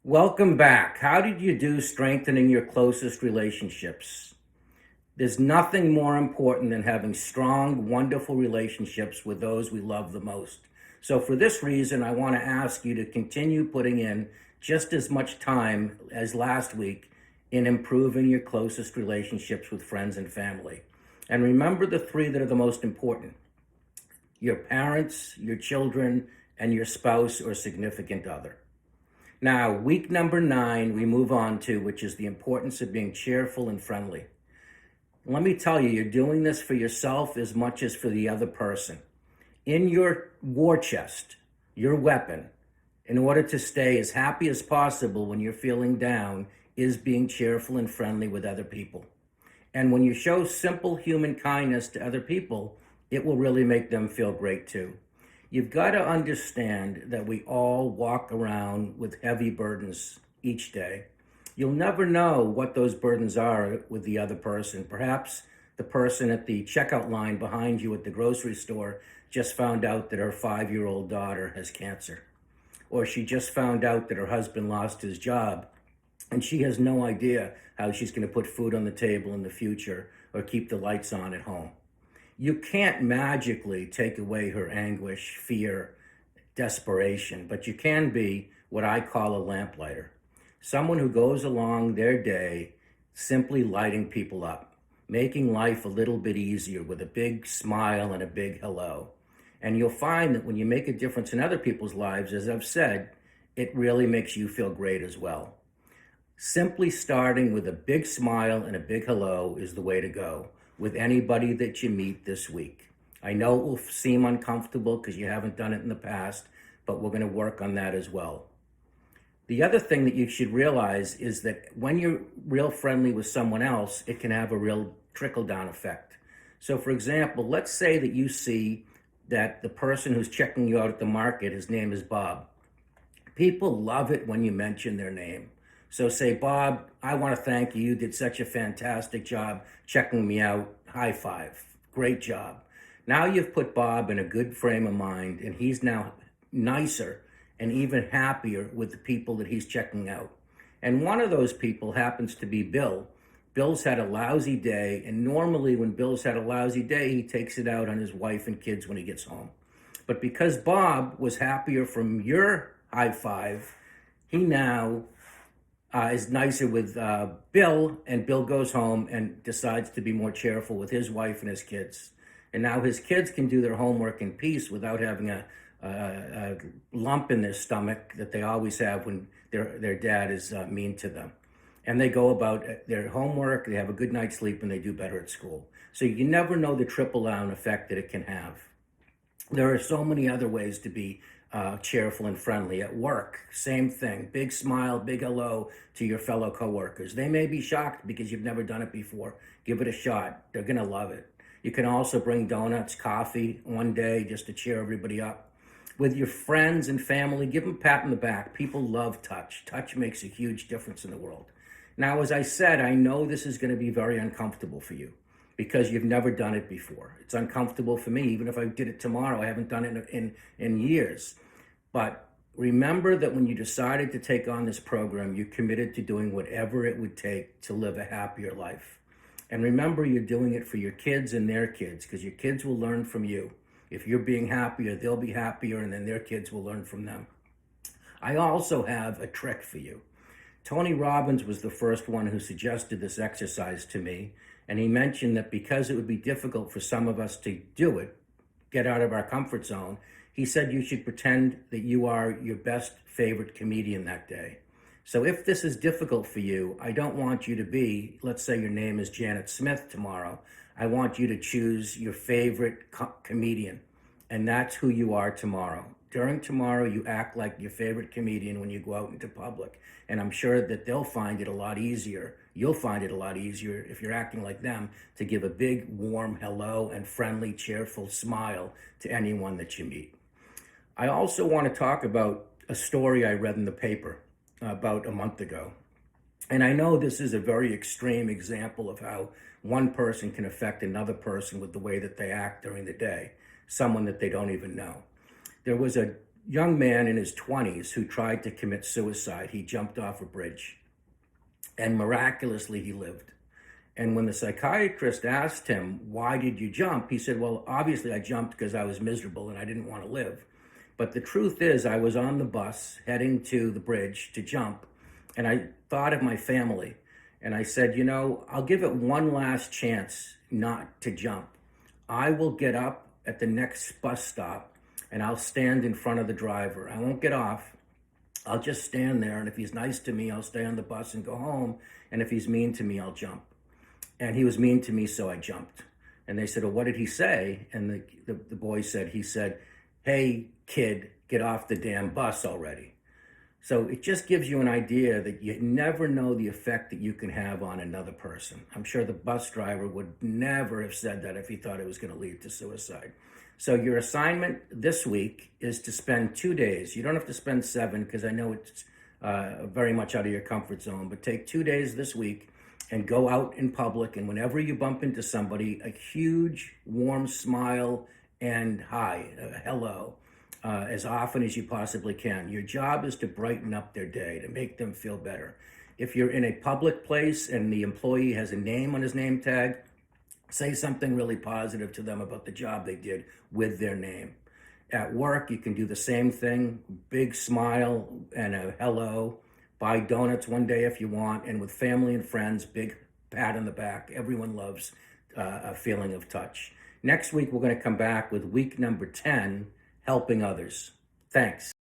Welcome back. How did you do strengthening your closest relationships? There's nothing more important than having strong, wonderful relationships with those we love the most. So, for this reason, I want to ask you to continue putting in just as much time as last week in improving your closest relationships with friends and family. And remember the three that are the most important: your parents, your children, and your spouse or significant other. Now, week number 9, we move on to, which is the importance of being cheerful and friendly. Let me tell you, you're doing this for yourself as much as for the other person. In your war chest, your weapon, in order to stay as happy as possible when you're feeling down, is being cheerful and friendly with other people. And when you show simple human kindness to other people, it will really make them feel great too. You've got to understand that we all walk around with heavy burdens each day. You'll never know what those burdens are with the other person. Perhaps the person at the checkout line behind you at the grocery store just found out that her 5-year-old daughter has cancer. Or she just found out that her husband lost his job and she has no idea how she's going to put food on the table in the future or keep the lights on at home. You can't magically take away her anguish, fear, desperation, but you can be what I call a lamplighter. Someone who goes along their day simply lighting people up, making life a little bit easier with a big smile and a big hello. And you'll find that when you make a difference in other people's lives, as I've said, it really makes you feel great as well. Simply starting with a big smile and a big hello is the way to go with anybody that you meet this week. I know it will seem uncomfortable because you haven't done it in the past, but we're going to work on that as well. The other thing that you should realize is that when you're real friendly with someone else, it can have a real trickle-down effect. So for example, let's say that you see that the person who's checking you out at the market, his name is Bob. People love it when you mention their name. So say, Bob, I want to thank you. You did such a fantastic job checking me out. High five. Great job. Now you've put Bob in a good frame of mind, and he's now nicer and even happier with the people that he's checking out. And one of those people happens to be Bill. Bill's had a lousy day, and normally when Bill's had a lousy day, he takes it out on his wife and kids when he gets home. But because Bob was happier from your high five, he now is nicer with Bill, and Bill goes home and decides to be more cheerful with his wife and his kids. And now his kids can do their homework in peace without having a lump in their stomach that they always have when their dad is mean to them. And they go about their homework, they have a good night's sleep, and they do better at school. So you never know the trickle-down effect that it can have. There are so many other ways to be cheerful and friendly. At work, same thing. Big smile, big hello to your fellow coworkers. They may be shocked because you've never done it before. Give it a shot. They're going to love it. You can also bring donuts, coffee one day just to cheer everybody up. With your friends and family, give them a pat on the back. People love touch. Touch makes a huge difference in the world. Now, as I said, I know this is going to be very uncomfortable for you because you've never done it before. It's uncomfortable for me. Even if I did it tomorrow, I haven't done it in years. But remember that when you decided to take on this program, you committed to doing whatever it would take to live a happier life. And remember, you're doing it for your kids and their kids, because your kids will learn from you. If you're being happier, they'll be happier, and then their kids will learn from them. I also have a trick for you. Tony Robbins was the first one who suggested this exercise to me, and he mentioned that because it would be difficult for some of us to do it, get out of our comfort zone, he said you should pretend that you are your best favorite comedian that day. So if this is difficult for you, I don't want you to be, let's say your name is Janet Smith tomorrow. I want you to choose your favorite comedian, and that's who you are tomorrow. During tomorrow, you act like your favorite comedian when you go out into public. And I'm sure that they'll find it a lot easier. You'll find it a lot easier if you're acting like them to give a big, warm hello and friendly, cheerful smile to anyone that you meet. I also want to talk about a story I read in the paper about a month ago. And I know this is a very extreme example of how one person can affect another person with the way that they act during the day, someone that they don't even know. There was a young man in his 20s who tried to commit suicide. He jumped off a bridge and miraculously he lived. And when the psychiatrist asked him, "Why did you jump?" he said, "Well, obviously I jumped because I was miserable and I didn't want to live. But the truth is, I was on the bus heading to the bridge to jump, and I thought of my family. And I said, I'll give it one last chance not to jump. I will get up at the next bus stop and I'll stand in front of the driver. I won't get off. I'll just stand there. And if he's nice to me, I'll stay on the bus and go home. And if he's mean to me, I'll jump." And he was mean to me, so I jumped. And they said, "Well, what did he say?" And the boy said, "Hey, kid, get off the damn bus already." So it just gives you an idea that you never know the effect that you can have on another person. I'm sure the bus driver would never have said that if he thought it was going to lead to suicide. So your assignment this week is to spend 2 days. You don't have to spend 7 because I know it's very much out of your comfort zone, but take 2 days this week and go out in public. And whenever you bump into somebody, a huge warm smile and hi, hello. As often as you possibly can. Your job is to brighten up their day, to make them feel better. If you're in a public place and the employee has a name on his name tag, say something really positive to them about the job they did with their name. At work, you can do the same thing, big smile and a hello. Buy donuts one day if you want. And with family and friends, big pat on the back. Everyone loves a feeling of touch. Next week, we're going to come back with week number 10, helping others. Thanks.